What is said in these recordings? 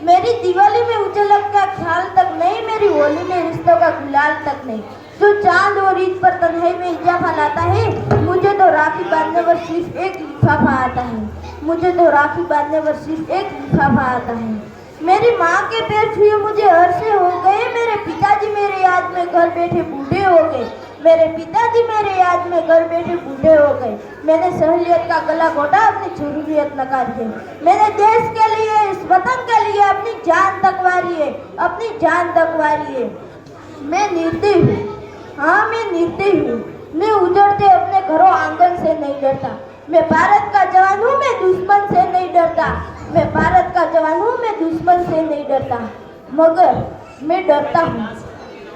मेरी दिवाली में उजलक का ख्याल तक नहीं, मेरी होली में रिश्तों का गुलाल तक नहीं। जो चांद और ईद पर तन्हाई में इजाफा लाता है, मुझे तो राखी बांधने पर सिर्फ एक लिफाफा आता है। मुझे तो राखी बांधने पर सिर्फ एक लिफाफा आता है। मेरी माँ के पैर छुए मुझे अरसे हो गए, मेरे पिताजी मेरे याद में घर बैठे बूढ़े हो गए। मेरे पिताजी मेरे याद में घर बैठे बूढ़े हो गए। मैंने सहूलियत का गला घोटा, अपनी जरूरियत नकार दी। मैंने देश के लिए, इस वतन के लिए अपनी जान तक वारी है, अपनी जान तक वारी है। मैं निर्दयी हूँ, हाँ मैं निर्दयी हूँ। मैं उजड़ते अपने घरों आंगन से नहीं डरता। मैं भारत का जवान हूँ, मैं दुश्मन से नहीं डरता। मैं भारत का जवान हूँ, मैं दुश्मन से नहीं डरता। मगर मैं डरता हूँ,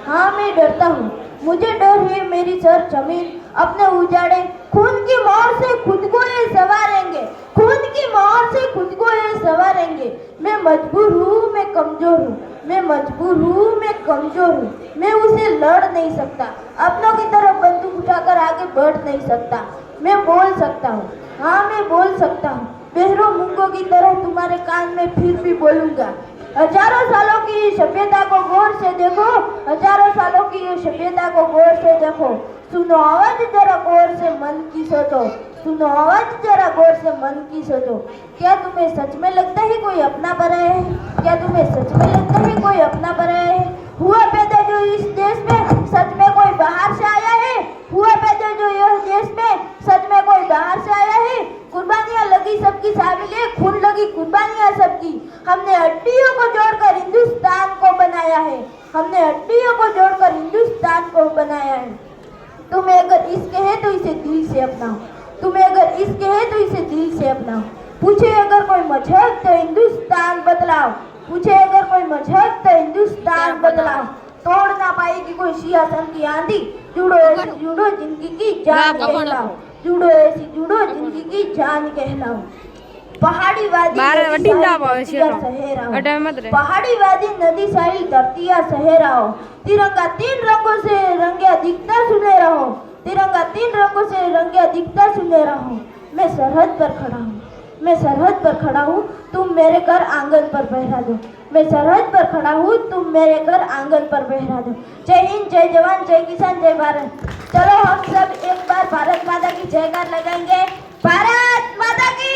हाँ मैं डरता हूँ। मुझे डर है मेरी सर जमीन अपने उजाड़े, खून की मोहर से खुद को ये संवारेंगे, खून की मोहर से खुद को ये संवारेंगे। मैं मजबूर हूँ, मैं कमजोर हूँ, मैं मजबूर हूँ, मैं कमजोर हूँ। मैं उसे लड़ नहीं सकता, अपनों की तरफ बंदूक उठाकर आगे बढ़ नहीं सकता। मैं बोल सकता हूँ, हाँ मैं बोल सकता हूँ। बहरों मूंगों की तरह तुम्हारे कान में फिर भी बोलूंगा। हजारों सालों की सभ्यता को गौर से देखो, हजारों सालों की ये सभ्यता को गौर से देखो। सुनो आवाज जरा गौर से मन की सोचो, सुनो आवाज जरा गौर से मन की सोचो। क्या तुम्हें सच में लगता है कोई अपना पराया है? क्या तुम्हें सच में लगता है कोई अपना पराया है? हुआ पैदा जो इस देश में, सच में कोई बाहर से आया है? हुआ पैदा जो इस देश में, सच में कोई बाहर से आया है? कुर्बानियां लगी सबकी शामिल, खून लगी कुर्बानियां सबकी। हमने हड्डियों को जोड़कर हिंदुस्तान को बनाया है, हमने हड्डियों को जोड़कर हिंदुस्तान को बनाया है। तुम्हें अगर इश्क है तो इसे दिल से अपनाओ, तुम्हें अगर इश्क है तो इसे दिल से अपनाओ। पूछे अगर कोई मजहब तो हिंदुस्तान बदलाओ, पूछे अगर कोई मजहब तो हिंदुस्तान बदलाओ। तोड़ ना पाएगी कोई सियासत की आंधी, जुड़ो ऐसी जुड़ो जिंदगी की जान कहलाओ, जुड़ो ऐसी जुड़ो जिंदगी की जान कहलाओ। पहाड़ी वादी पहाड़ी वादी नदी साहिल धरतिया सहराओ। तिरंगा तीन रंगों से रंगे दिखता सुनहरा हो, तिरंगा तीन रंगों से रंगे दिखता सुनहरा हो। मैं सरहद पर खड़ा हूँ, मैं सरहद पर खड़ा हूँ, तुम मेरे घर आंगन पर बहरा दो। मैं सरहद पर खड़ा हूँ, तुम मेरे घर आंगन पर बहरा दो। जय हिंद, जय जवान, जय किसान, जय भारत। चलो हम सब एक बार भारत माता की जयकार लगाएंगे। भारत माता की